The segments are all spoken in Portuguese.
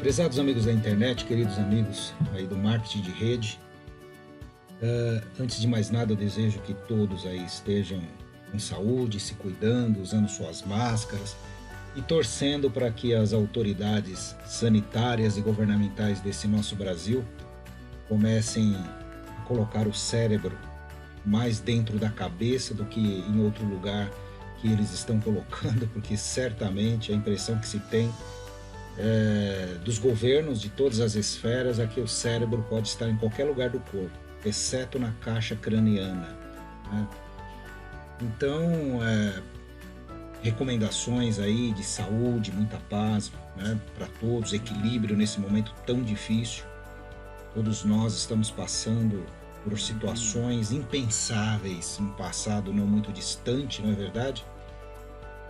Prezados amigos da internet, queridos amigos aí do marketing de rede, antes de mais nada eu desejo que todos aí estejam com saúde, se cuidando, usando suas máscaras e torcendo para que as autoridades sanitárias e governamentais desse nosso Brasil comecem a colocar o cérebro mais dentro da cabeça do que em outro lugar que eles estão colocando, porque certamente a impressão que se tem dos governos de todas as esferas é que o cérebro pode estar em qualquer lugar do corpo, exceto na caixa craniana, né? Então, recomendações aí de saúde, muita paz, né, para todos, equilíbrio nesse momento tão difícil. Todos nós estamos passando por situações impensáveis, um passado não muito distante, não é verdade?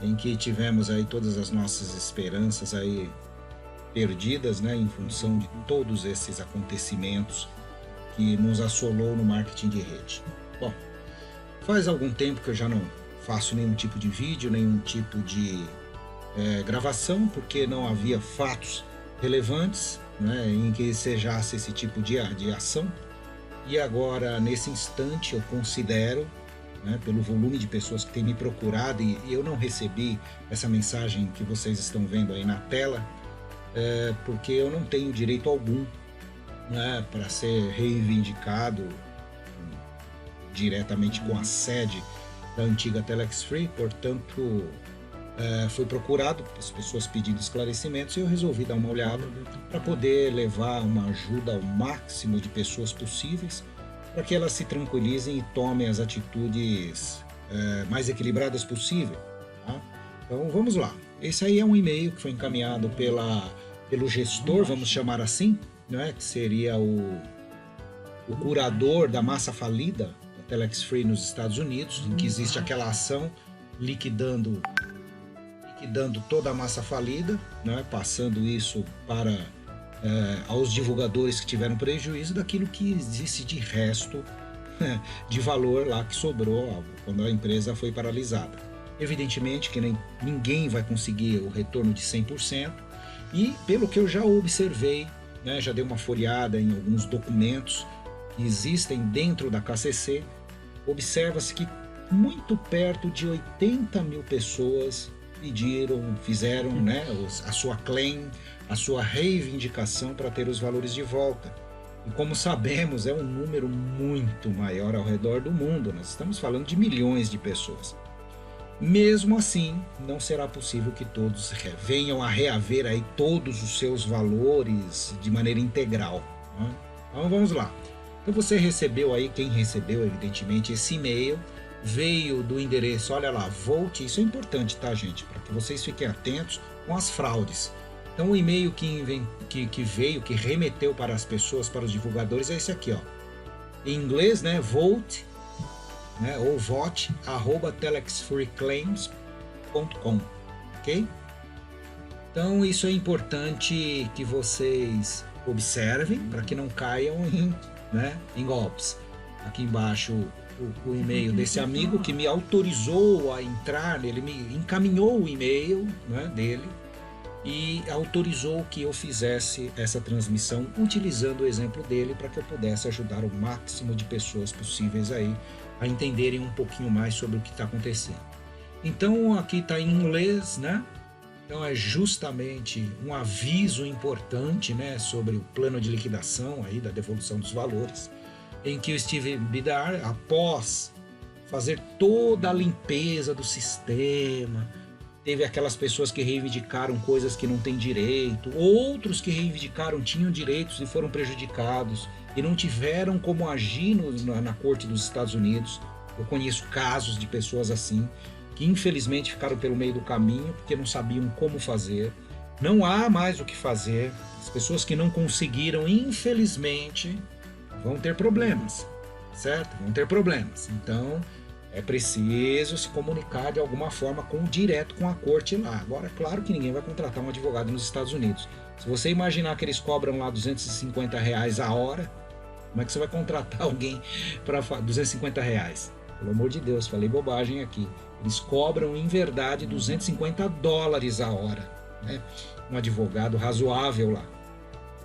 Em que tivemos aí todas as nossas esperanças aí perdidas, né, em função de todos esses acontecimentos que nos assolou no marketing de rede. Bom, faz algum tempo que eu já não faço nenhum tipo de vídeo, nenhum tipo de gravação, porque não havia fatos relevantes, né, em que sejasse esse tipo de ação. E agora, nesse instante, eu considero, né, pelo volume de pessoas que têm me procurado, e eu não recebi essa mensagem que vocês estão vendo aí na tela, porque eu não tenho direito algum, né, para ser reivindicado diretamente com a sede da antiga Telex Free. Portanto, foi procurado as pessoas pedindo esclarecimentos e eu resolvi dar uma olhada para poder levar uma ajuda ao máximo de pessoas possíveis, para que elas se tranquilizem e tomem as atitudes mais equilibradas possível, tá? Então vamos lá. Esse aí é um e-mail que foi encaminhado pelo gestor, vamos chamar assim, né, que seria o curador da massa falida da Telex Free nos Estados Unidos, em que existe aquela ação liquidando toda a massa falida, né, passando isso para aos divulgadores que tiveram prejuízo daquilo que existe de resto de valor lá que sobrou quando a empresa foi paralisada. Evidentemente que ninguém vai conseguir o retorno de 100%, e pelo que eu já observei, né, já dei uma folheada em alguns documentos que existem dentro da KCC, observa-se que muito perto de 80 mil pessoas fizeram, né, a sua claim, a sua reivindicação para ter os valores de volta. E como sabemos, é um número muito maior ao redor do mundo, nós estamos falando de milhões de pessoas. Mesmo assim, não será possível que todos venham a reaver aí todos os seus valores de maneira integral, né? Então vamos lá. Então você recebeu aí, quem recebeu evidentemente esse e-mail, veio do endereço, olha lá, Volt, isso é importante, tá, gente? Para que vocês fiquem atentos com as fraudes. Então o e-mail que veio, que remeteu para as pessoas, para os divulgadores, é esse aqui, ó. Em inglês, né, Volt, né, ou VOT, @telexfreeclaims.com, ok? Então isso é importante que vocês observem para que não caiam em golpes. Aqui embaixo o e-mail desse amigo que me autorizou a entrar, ele me encaminhou o e-mail, né, dele e autorizou que eu fizesse essa transmissão utilizando o exemplo dele para que eu pudesse ajudar o máximo de pessoas possíveis aí a entenderem um pouquinho mais sobre o que está acontecendo. Então aqui está em inglês, né? Então é justamente um aviso importante, né, sobre o plano de liquidação aí da devolução dos valores, em que o Steve Bidar, após fazer toda a limpeza do sistema, teve aquelas pessoas que reivindicaram coisas que não têm direito, outros que reivindicaram tinham direitos e foram prejudicados e não tiveram como agir na corte dos Estados Unidos. Eu conheço casos de pessoas assim, que infelizmente ficaram pelo meio do caminho porque não sabiam como fazer. Não há mais o que fazer. As pessoas que não conseguiram, infelizmente, vão ter problemas, certo? Vão ter problemas. Então, é preciso se comunicar de alguma forma direto com a corte lá. Agora, é claro que ninguém vai contratar um advogado nos Estados Unidos. Se você imaginar que eles cobram lá R$250 a hora, como é que você vai contratar alguém para R$250? Pelo amor de Deus, falei bobagem aqui. Eles cobram, em verdade, $250 a hora, né? Um advogado razoável lá.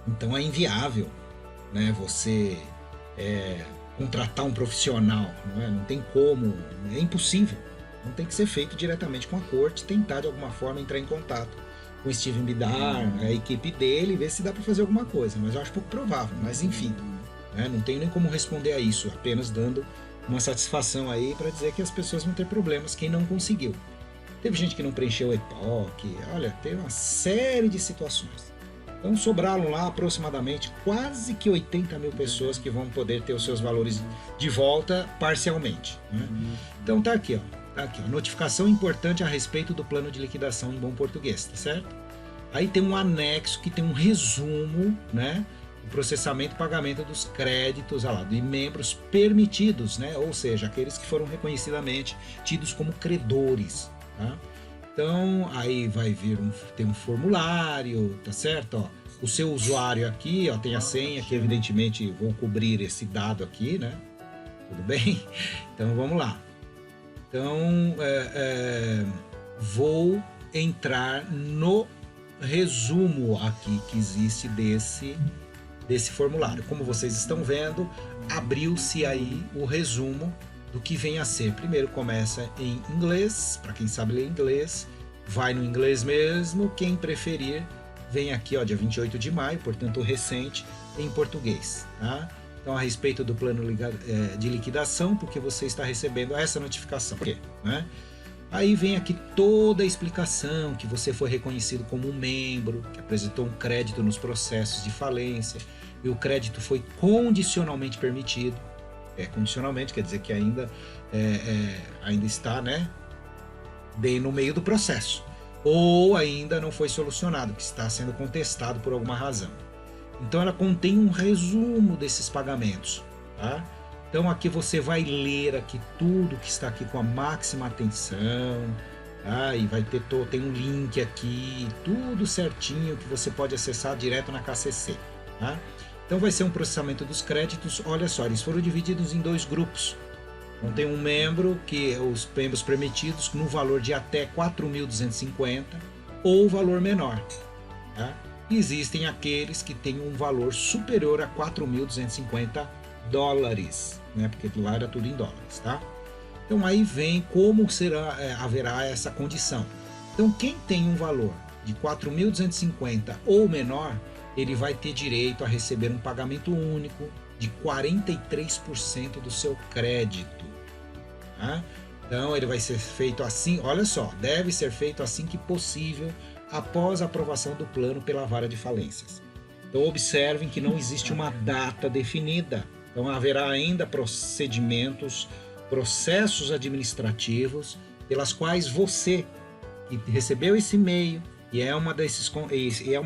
Então é inviável, né, você contratar um profissional, não é? Não tem como, é impossível. Não tem que ser feito diretamente com a corte, tentar de alguma forma entrar em contato com o Steven Bidar, a equipe dele, ver se dá para fazer alguma coisa, mas eu acho pouco provável, mas enfim, né? Não tenho nem como responder a isso, apenas dando uma satisfação aí para dizer que as pessoas vão ter problemas, quem não conseguiu. Teve gente que não preencheu o EPOC, olha, teve uma série de situações. Então sobraram lá aproximadamente quase que 80 mil pessoas que vão poder ter os seus valores de volta parcialmente, né? Então tá aqui, ó. Tá aqui, ó. Notificação importante a respeito do plano de liquidação em bom português, tá certo? Aí tem um anexo que tem um resumo, né? O processamento e pagamento dos créditos lá, de membros permitidos, né? Ou seja, aqueles que foram reconhecidamente tidos como credores, tá? Então, aí vai vir tem um formulário, tá certo? Ó, o seu usuário aqui, ó, tem a senha, que evidentemente vou cobrir esse dado aqui, né? Tudo bem? Então, vamos lá. Então, vou entrar no resumo aqui que existe desse formulário. Como vocês estão vendo, abriu-se aí o resumo do que vem a ser. Primeiro começa em inglês, para quem sabe ler inglês, vai no inglês mesmo, quem preferir, vem aqui, ó, dia 28 de maio, portanto recente, em português, tá? Então, a respeito do plano de liquidação, porque você está recebendo essa notificação, né? Aí vem aqui toda a explicação, que você foi reconhecido como um membro, que apresentou um crédito nos processos de falência, e o crédito foi condicionalmente permitido. Condicionalmente quer dizer que ainda está, né, bem no meio do processo, ou ainda não foi solucionado, que está sendo contestado por alguma razão. Então ela contém um resumo desses pagamentos, tá? Então aqui você vai ler aqui tudo que está aqui com a máxima atenção, tá? E vai ter tem um link aqui, tudo certinho que você pode acessar direto na KCC, tá? Então vai ser um processamento dos créditos. Olha só, eles foram divididos em 2 grupos. Então tem um membro, que os membros permitidos no valor de até 4.250 ou valor menor, tá? E existem aqueles que têm um valor superior a 4.250 dólares, né? Porque lá era tudo em dólares, tá? Então aí vem como haverá essa condição. Então quem tem um valor de 4.250 ou menor, ele vai ter direito a receber um pagamento único de 43% do seu crédito, tá? Então ele vai ser feito assim, olha só, deve ser feito assim que possível após a aprovação do plano pela vara de falências. Então observem que não existe uma data definida, então haverá ainda processos administrativos pelas quais você que recebeu esse e-mail e é uma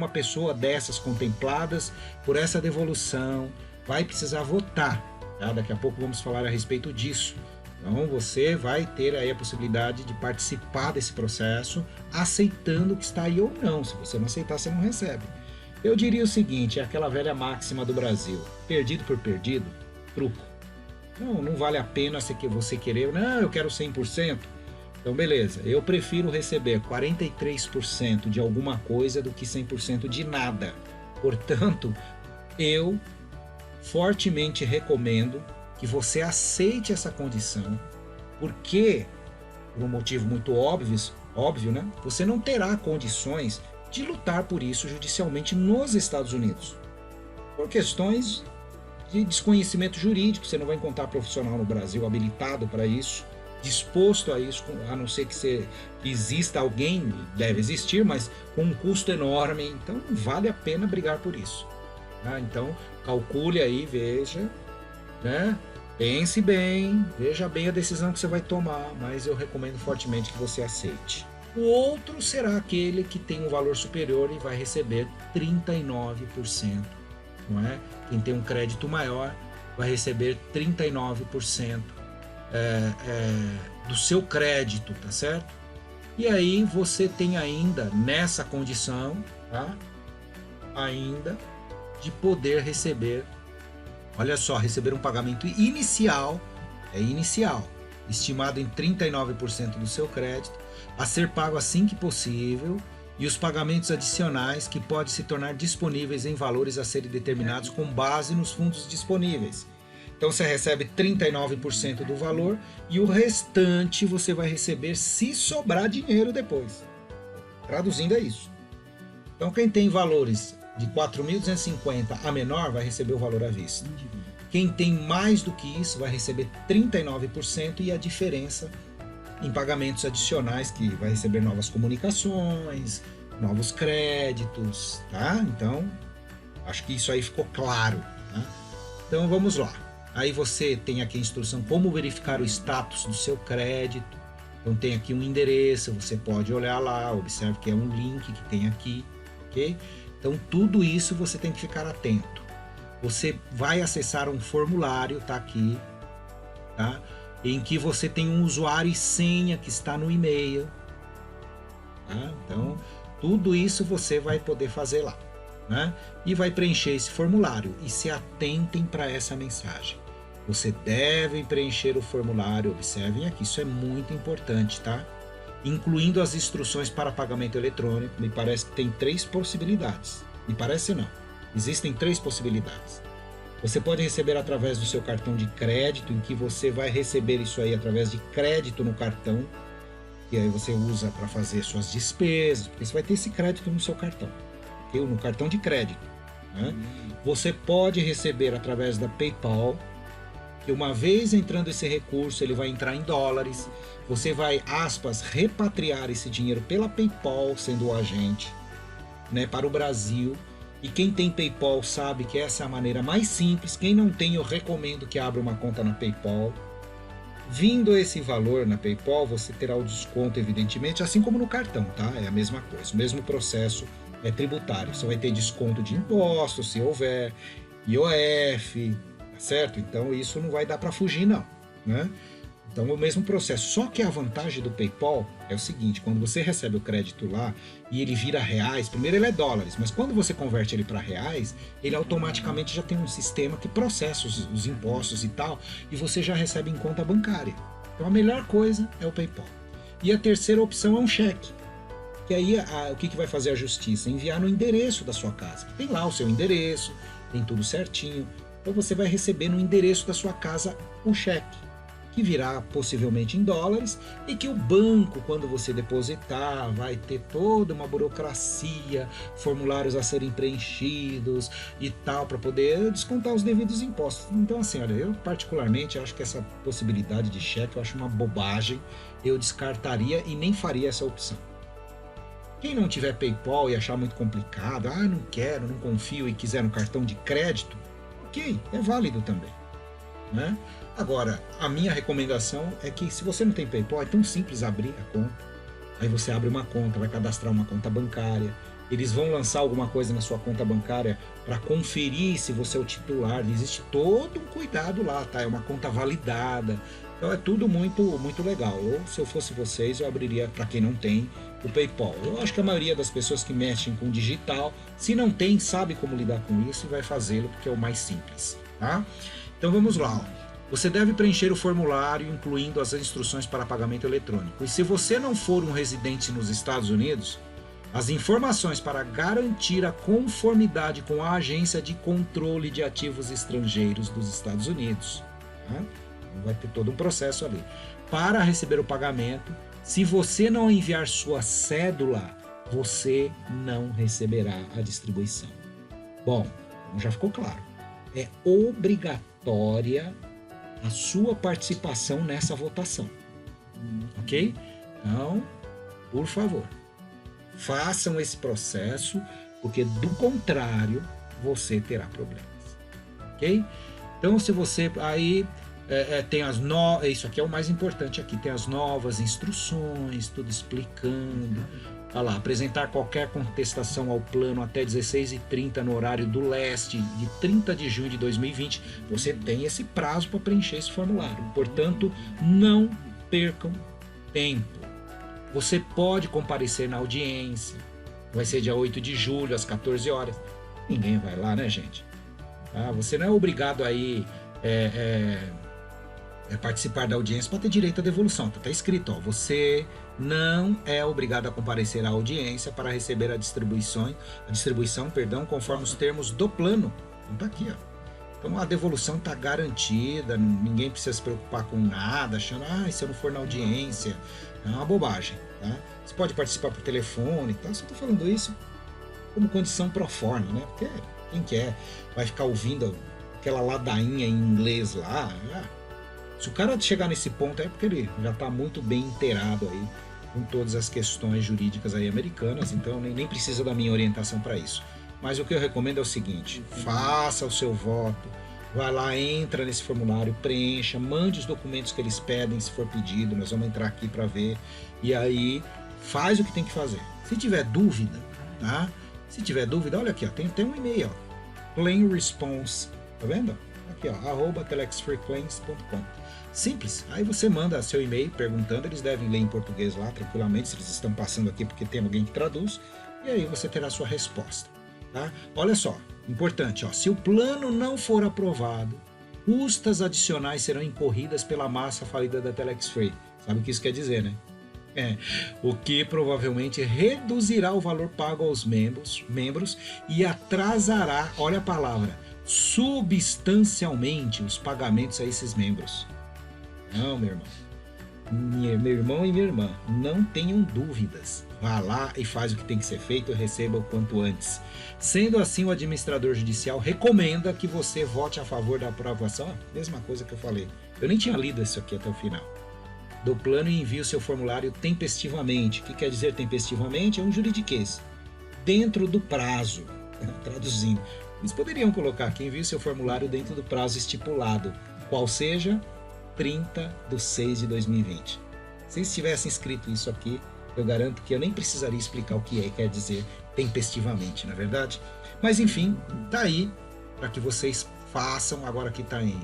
pessoa dessas contempladas por essa devolução, vai precisar votar, tá? Daqui a pouco vamos falar a respeito disso. Então você vai ter aí a possibilidade de participar desse processo, aceitando que está aí ou não. Se você não aceitar, você não recebe. Eu diria o seguinte, é aquela velha máxima do Brasil: perdido por perdido, truco. Não vale a pena você querer, não, eu quero 100%. Então beleza, eu prefiro receber 43% de alguma coisa do que 100% de nada. Portanto, eu fortemente recomendo que você aceite essa condição, porque, por um motivo muito óbvio, né? Você não terá condições de lutar por isso judicialmente nos Estados Unidos. Por questões de desconhecimento jurídico, você não vai encontrar profissional no Brasil habilitado para isso, disposto a isso, a não ser que exista alguém, deve existir, mas com um custo enorme, então vale a pena brigar por isso. Tá? Então calcule aí, veja, né? Pense bem, veja bem a decisão que você vai tomar, mas eu recomendo fortemente que você aceite. O outro será aquele que tem um valor superior e vai receber 39%, não é? Quem tem um crédito maior vai receber 39% do seu crédito, tá certo? E aí você tem ainda nessa condição, tá? Ainda de poder receber, olha só, receber um pagamento inicial, estimado em 39% do seu crédito, a ser pago assim que possível, e os pagamentos adicionais que podem se tornar disponíveis em valores a serem determinados com base nos fundos disponíveis. Então você recebe 39% do valor e o restante você vai receber se sobrar dinheiro depois. Traduzindo é isso. Então quem tem valores de 4.250 a menor vai receber o valor à vista. Quem tem mais do que isso vai receber 39% e a diferença em pagamentos adicionais, que vai receber novas comunicações, novos créditos, tá? Então, acho que isso aí ficou claro, tá? Então vamos lá. Aí você tem aqui a instrução como verificar o status do seu crédito. Então tem aqui um endereço, você pode olhar lá, observe que é um link que tem aqui, ok? Então tudo isso você tem que ficar atento. Você vai acessar um formulário, tá aqui, tá? Em que você tem um usuário e senha que está no e-mail, tá? Então tudo isso você vai poder fazer lá, né? E vai preencher esse formulário e se atentem para essa mensagem. Você deve preencher o formulário, observem aqui, isso é muito importante, tá? Incluindo as instruções para pagamento eletrônico, me parece que tem 3 possibilidades. Me parece não, existem 3 possibilidades. Você pode receber através do seu cartão de crédito, em que você vai receber isso aí através de crédito no cartão, e aí você usa para fazer suas despesas, porque você vai ter esse crédito no seu cartão, okay? No cartão de crédito, né? Você pode receber através da PayPal, que uma vez entrando esse recurso, ele vai entrar em dólares, você vai, aspas, repatriar esse dinheiro pela PayPal, sendo o agente, né, para o Brasil. E quem tem PayPal sabe que essa é a maneira mais simples. Quem não tem, eu recomendo que abra uma conta na PayPal. Vindo esse valor na PayPal, você terá o desconto, evidentemente, assim como no cartão, tá? É a mesma coisa, o mesmo processo é tributário. Você vai ter desconto de impostos, se houver, IOF, certo? Então isso não vai dar para fugir não, né? Então é o mesmo processo, só que a vantagem do PayPal é o seguinte: quando você recebe o crédito lá e ele vira reais, primeiro ele é dólares, mas quando você converte ele para reais, ele automaticamente já tem um sistema que processa os impostos e tal, e você já recebe em conta bancária. Então a melhor coisa é o PayPal. E a terceira opção é um cheque, que aí o que vai fazer a justiça? Enviar no endereço da sua casa. Tem lá o seu endereço, tem tudo certinho. Então você vai receber no endereço da sua casa um cheque, que virá possivelmente em dólares, e que o banco, quando você depositar, vai ter toda uma burocracia, formulários a serem preenchidos e tal, para poder descontar os devidos impostos. Então assim, olha, eu particularmente acho que essa possibilidade de cheque eu acho uma bobagem, eu descartaria e nem faria essa opção. Quem não tiver PayPal e achar muito complicado, não quero, não confio e quiser um cartão de crédito, ok, é válido também, né? Agora, a minha recomendação é que se você não tem PayPal, é tão simples abrir a conta. Aí você abre uma conta, vai cadastrar uma conta bancária, eles vão lançar alguma coisa na sua conta bancária para conferir se você é o titular, existe todo um cuidado lá, tá? É uma conta validada, então é tudo muito, muito legal. Eu, se eu fosse vocês, eu abriria, para quem não tem, o PayPal. Eu acho que a maioria das pessoas que mexem com digital, se não tem, sabe como lidar com isso e vai fazê-lo, porque é o mais simples, tá? Então vamos lá, ó. Você deve preencher o formulário, incluindo as instruções para pagamento eletrônico. E se você não for um residente nos Estados Unidos, as informações para garantir a conformidade com a Agência de Controle de Ativos Estrangeiros dos Estados Unidos. Tá? Vai ter todo um processo ali. Para receber o pagamento, se você não enviar sua cédula, você não receberá a distribuição. Bom, já ficou claro. É obrigatória a sua participação nessa votação, ok? Então, por favor, façam esse processo, porque do contrário, você terá problemas, ok? Então, se você aí tem as novas, isso aqui é o mais importante aqui, tem as novas instruções, tudo explicando. Olha lá, apresentar qualquer contestação ao plano até 16h30 no horário do leste de 30 de junho de 2020. Você tem esse prazo para preencher esse formulário. Portanto, não percam tempo. Você pode comparecer na audiência. Vai ser dia 8 de julho, às 14 horas. Ninguém vai lá, né, gente? Você não é obrigado aí participar da audiência para ter direito à devolução. Tá escrito, ó, você não é obrigado a comparecer à audiência para receber a distribuição, conforme os termos do plano. Então tá aqui, ó. Então a devolução está garantida, ninguém precisa se preocupar com nada, achando, se eu não for na audiência, é uma bobagem, tá? Você pode participar por telefone, tá? Só estou falando isso como condição pro forma, né? Porque quem quer vai ficar ouvindo aquela ladainha em inglês lá. Se o cara chegar nesse ponto é porque ele já está muito bem inteirado aí com todas as questões jurídicas aí americanas, então nem precisa da minha orientação para isso. Mas o que eu recomendo é o seguinte, faça o seu voto, vai lá, entra nesse formulário, preencha, mande os documentos que eles pedem, se for pedido, nós vamos entrar aqui para ver, e aí faz o que tem que fazer. Se tiver dúvida, tá? Se tiver dúvida, olha aqui, ó, tem um e-mail, ó, plain response, tá vendo? Aqui, ó, @telexfreeclaims.com. Simples, aí você manda seu e-mail perguntando, eles devem ler em português lá tranquilamente, se eles estão passando aqui porque tem alguém que traduz, e aí você terá a sua resposta. Tá? Olha só, importante, ó, se o plano não for aprovado, custas adicionais serão incorridas pela massa falida da Telex Free. Sabe o que isso quer dizer, né? O que provavelmente reduzirá o valor pago aos membros e atrasará, olha a palavra, substancialmente os pagamentos a esses membros. Não, meu irmão. Meu irmão e minha irmã, não tenham dúvidas. Vá lá e faz o que tem que ser feito e receba o quanto antes. Sendo assim, o administrador judicial recomenda que você vote a favor da aprovação. Mesma coisa que eu falei. Eu nem tinha lido isso aqui até o final. Do plano e envie o seu formulário tempestivamente. O que quer dizer tempestivamente? É um juridiquês. Dentro do prazo. Traduzindo. Eles poderiam colocar aqui, envie o seu formulário dentro do prazo estipulado. Qual seja 30/6/2020. Se eles tivessem escrito isso aqui, eu garanto que eu nem precisaria explicar o que quer dizer tempestivamente, não é verdade? Mas enfim, tá aí para que vocês façam. Agora que está em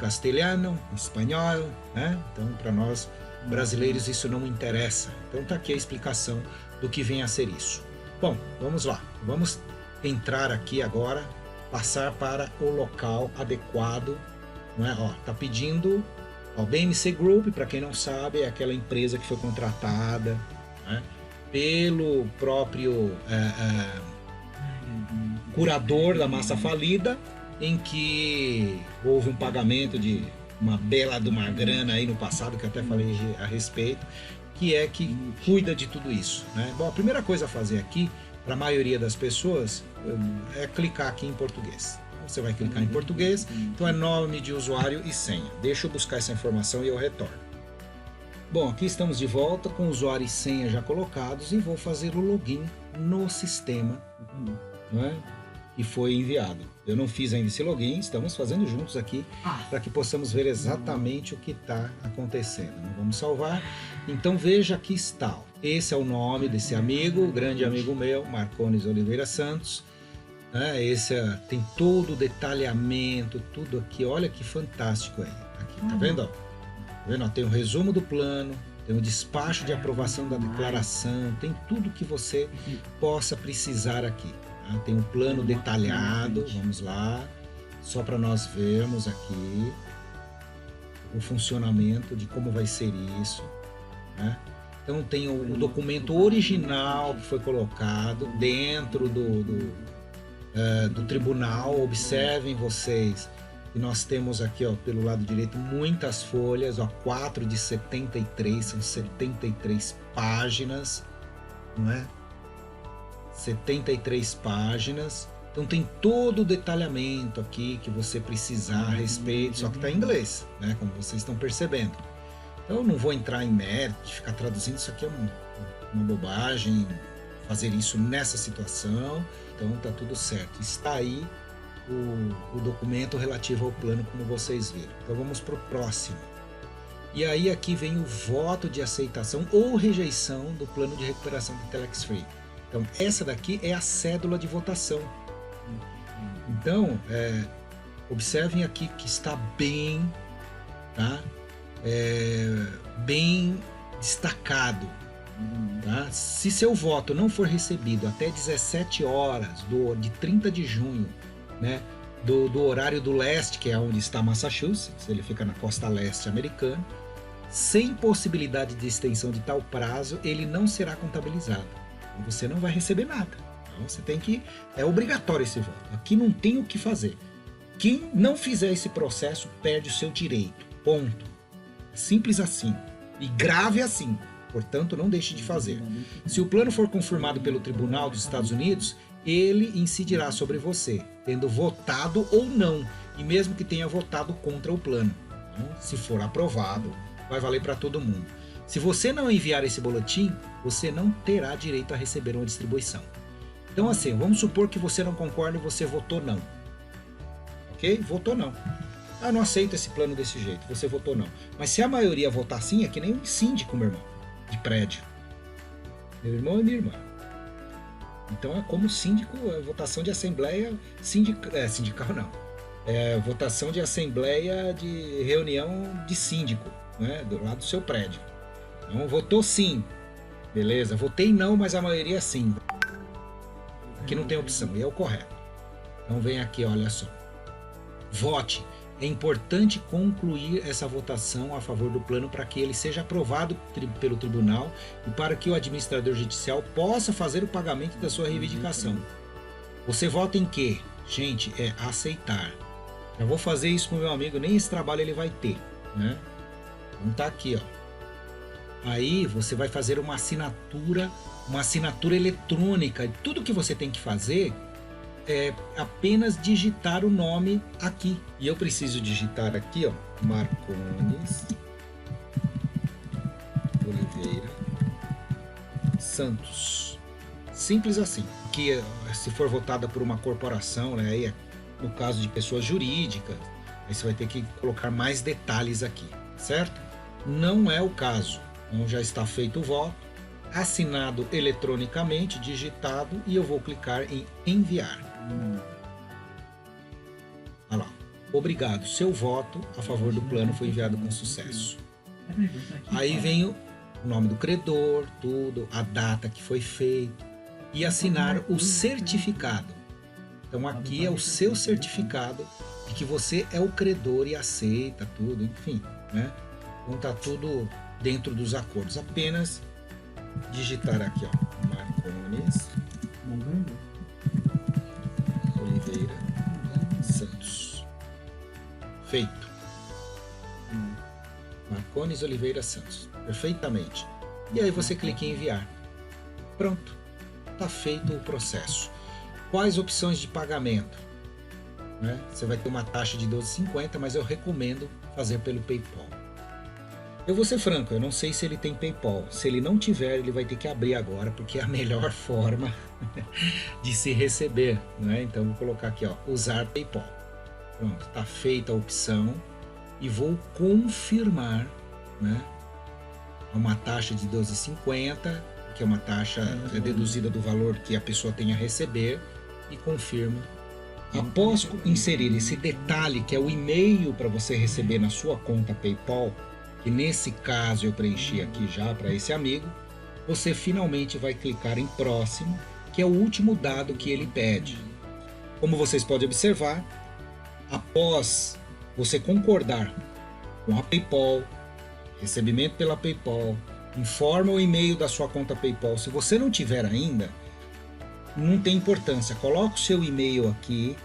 castelhano, em espanhol, né? Então para nós brasileiros isso não interessa. Então tá aqui a explicação do que vem a ser isso. Bom, vamos lá. Vamos entrar aqui agora, passar para o local adequado. Não é? Ó, tá pedindo, ó, BMC Group, para quem não sabe, é aquela empresa que foi contratada, né, pelo próprio curador da massa falida, em que houve um pagamento de uma bela de uma grana aí no passado, que eu até falei a respeito, que é que cuida de tudo isso, né? Bom, a primeira coisa a fazer aqui, para a maioria das pessoas, é clicar aqui em português. Você vai clicar em português, então é nome de usuário e senha. Deixa eu buscar essa informação e eu retorno. Bom, aqui estamos de volta com usuário e senha já colocados e vou fazer o login no sistema, né, que foi enviado. Eu não fiz ainda esse login, estamos fazendo juntos aqui para que possamos ver exatamente o que está acontecendo. Vamos salvar. Então veja, aqui está. Esse é o nome desse amigo, grande amigo meu, Marcones Oliveira Santos. Esse tem todo o detalhamento, tudo aqui, olha que fantástico aí. Aqui, tá vendo? Ó? Tá vendo? Ó, tem o resumo do plano, tem o despacho de aprovação da declaração, tem tudo que você possa precisar aqui. Tá? Tem um plano detalhado, vamos lá, só para nós vermos aqui o funcionamento de como vai ser isso, né? Então tem o documento original que foi colocado dentro do tribunal. Observem vocês que nós temos aqui, ó, pelo lado direito, muitas folhas, ó, 4 de 73, são 73 páginas, não é? 73 páginas, então tem todo o detalhamento aqui que você precisar a respeito, só que está em inglês, né, como vocês estão percebendo. Então eu não vou entrar em mérito de ficar traduzindo, isso aqui é uma bobagem, fazer isso nessa situação. Então tá tudo certo. Está aí o documento relativo ao plano, como vocês viram. Então vamos para o próximo. E aí aqui vem o voto de aceitação ou rejeição do plano de recuperação do Telex Free. Então essa daqui é a cédula de votação. Então observem aqui que está bem, tá? Bem destacado. Tá? Se seu voto não for recebido até 17 horas de 30 de junho, né, do horário do leste, que é onde está Massachusetts, ele fica na costa leste americana, sem possibilidade de extensão de tal prazo, ele não será contabilizado. Você não vai receber nada. Então você tem que... É obrigatório esse voto. Aqui não tem o que fazer. Quem não fizer esse processo perde o seu direito. Ponto. Simples assim. E grave assim. Portanto, não deixe de fazer. Se o plano for confirmado pelo Tribunal dos Estados Unidos, ele incidirá sobre você, tendo votado ou não, e mesmo que tenha votado contra o plano. Então, se for aprovado, vai valer para todo mundo. Se você não enviar esse boletim, você não terá direito a receber uma distribuição. Então, assim, vamos supor que você não concorda e você votou não. Ok? Votou não. Ah, não aceito esse plano desse jeito. Você votou não. Mas se a maioria votar sim, é que nem um síndico, meu irmão, de prédio. Meu irmão e minha irmã. Então é como síndico, a votação de assembleia sindical não. É votação de assembleia de reunião de síndico, né, do lado do seu prédio. Então votou sim. Beleza, votei não, mas a maioria sim. Aqui não tem opção, e é o correto. Então vem aqui, olha só. Vote. É importante concluir essa votação a favor do plano para que ele seja aprovado pelo tribunal e para que o administrador judicial possa fazer o pagamento da sua reivindicação. Você vota em quê? Gente, é aceitar. Já vou fazer isso com o meu amigo, nem esse trabalho ele vai ter, né? Então tá aqui, ó. Aí você vai fazer uma assinatura eletrônica. Tudo que você tem que fazer é apenas digitar o nome aqui. E eu preciso digitar aqui, ó, Marcones Oliveira Santos. Simples assim. Que se for votada por uma corporação, né, aí é, no caso de pessoas jurídicas, aí você vai ter que colocar mais detalhes aqui, certo? Não é o caso. Então já está feito o voto, assinado eletronicamente, digitado, e eu vou clicar em enviar. Olha lá. Obrigado. Seu voto a favor do plano foi enviado com sucesso. Aí vem o nome do credor, tudo, a data que foi feito e assinar o certificado. Então aqui é o seu certificado de que você é o credor e aceita tudo, enfim, né? Então tá tudo dentro dos acordos. Apenas digitar aqui, ó, Marcones Oliveira Santos. Feito. Marcones Oliveira Santos. Perfeitamente. E aí você clica em enviar. Pronto. Está feito o processo. Quais opções de pagamento? Né? Você vai ter uma taxa de 12,50, mas eu recomendo fazer pelo PayPal. Eu vou ser franco, eu não sei se ele tem PayPal. Se ele não tiver, ele vai ter que abrir agora, porque é a melhor forma de se receber, né? Então vou colocar aqui, ó, usar PayPal. Pronto, está feita a opção e vou confirmar, né? Uma taxa de 12,50, que é uma taxa deduzida do valor que a pessoa tem a receber, e confirmo. Após inserir esse detalhe, que é o e-mail para você receber na sua conta PayPal, que nesse caso eu preenchi aqui já para esse amigo, você finalmente vai clicar em próximo, que é o último dado que ele pede. Como vocês podem observar, após você concordar com a PayPal, recebimento pela PayPal, informa o e-mail da sua conta PayPal. Se você não tiver ainda, não tem importância, coloca o seu e-mail aqui,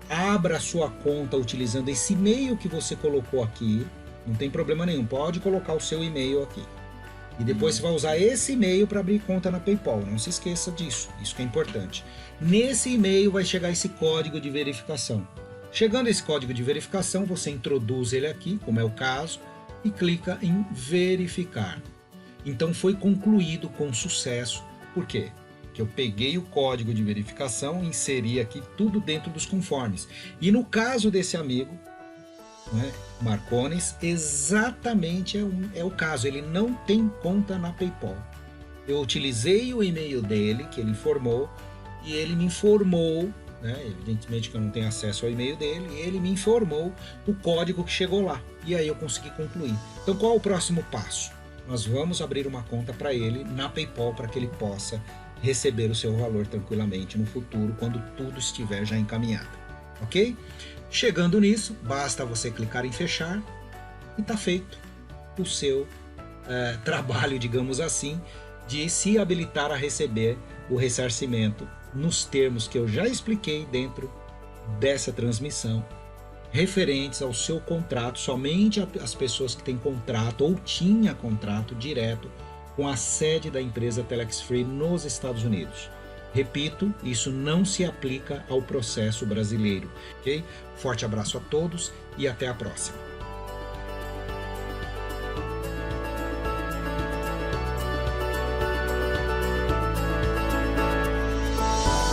abra a sua conta utilizando esse e-mail que você colocou aqui. Não tem problema nenhum, pode colocar o seu e-mail aqui. E depois você vai usar esse e-mail para abrir conta na PayPal. Não se esqueça disso, isso que é importante. Nesse e-mail vai chegar esse código de verificação. Chegando esse código de verificação, você introduz ele aqui, como é o caso, e clica em verificar. Então foi concluído com sucesso. Por quê? Porque eu peguei o código de verificação, inseri aqui tudo dentro dos conformes. E no caso desse amigo, né, Marcones, exatamente é o caso, ele não tem conta na PayPal. Eu utilizei o e-mail dele, que ele informou, e ele me informou, né, evidentemente que eu não tenho acesso ao e-mail dele, e ele me informou o código que chegou lá, e aí eu consegui concluir. Então qual é o próximo passo? Nós vamos abrir uma conta para ele na PayPal, para que ele possa receber o seu valor tranquilamente no futuro, quando tudo estiver já encaminhado. ok? Chegando nisso, basta você clicar em fechar e está feito o seu trabalho, digamos assim, de se habilitar a receber o ressarcimento nos termos que eu já expliquei dentro dessa transmissão, referentes ao seu contrato, somente as pessoas que têm contrato ou tinha contrato direto com a sede da empresa Telex Free nos Estados Unidos. Repito, isso não se aplica ao processo brasileiro, ok? Forte abraço a todos e até a próxima.